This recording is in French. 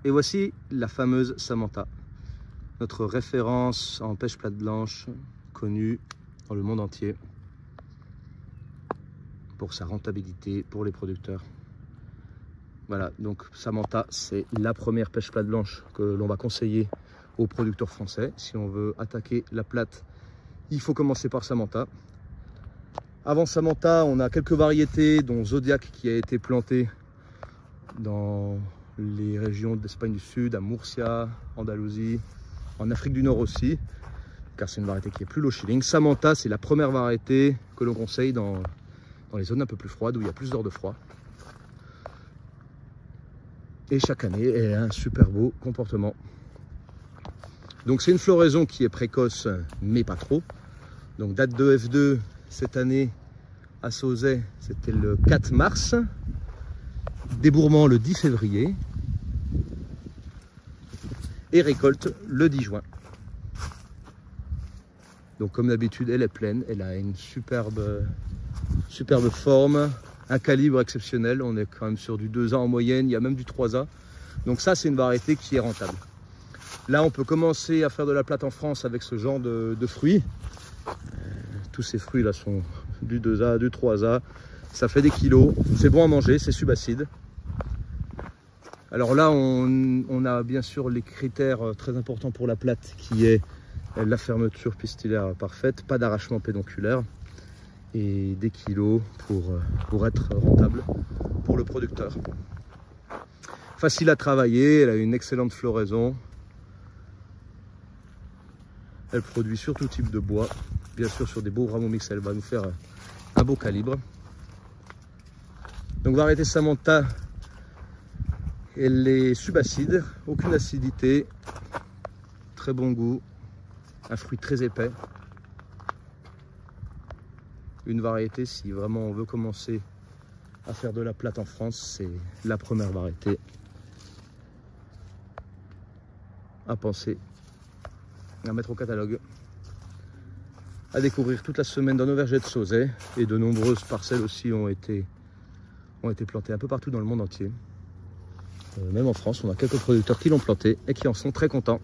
Et voici la fameuse Samantha, notre référence en pêche plate blanche, connue dans le monde entier pour sa rentabilité pour les producteurs. Voilà, donc Samantha, c'est la première pêche plate blanche que l'on va conseiller aux producteurs français. Si on veut attaquer la plate, il faut commencer par Samantha. Avant Samantha, on a quelques variétés, dont Zodiac qui a été planté dans les régions d'Espagne du Sud, à Murcia, Andalousie, en Afrique du Nord aussi, car c'est une variété qui est plus low shielding. Samantha, c'est la première variété que l'on conseille dans les zones un peu plus froides, où il y a plus d'heures de froid. Et chaque année, elle a un super beau comportement. Donc c'est une floraison qui est précoce, mais pas trop. Donc date de F2 cette année à Sauzet, c'était le 4 mars. Débourrement le 10 février. Et récolte le 10 juin. Donc comme d'habitude, elle est pleine. Elle a une superbe forme. Un calibre exceptionnel, on est quand même sur du 2A en moyenne, il y a même du 3A. Donc ça, c'est une variété qui est rentable. Là, on peut commencer à faire de la plate en France avec ce genre de fruits. Tous ces fruits-là sont du 2A, du 3A. Ça fait des kilos, c'est bon à manger, c'est subacide. Alors là, on a bien sûr les critères très importants pour la plate, qui est la fermeture pistillaire parfaite, pas d'arrachement pédonculaire. Et des kilos pour être rentable pour le producteur. Facile à travailler, elle a une excellente floraison. Elle produit sur tout type de bois, bien sûr sur des beaux rameaux mixtes, elle va nous faire un beau calibre. Donc variété Samantha, elle est subacide, aucune acidité, très bon goût, un fruit très épais. Une variété, si vraiment on veut commencer à faire de la plate en France, c'est la première variété à penser, à mettre au catalogue, à découvrir toute la semaine dans nos vergers de Sauzet. Et de nombreuses parcelles aussi ont été plantées un peu partout dans le monde entier. Même en France, on a quelques producteurs qui l'ont planté et qui en sont très contents.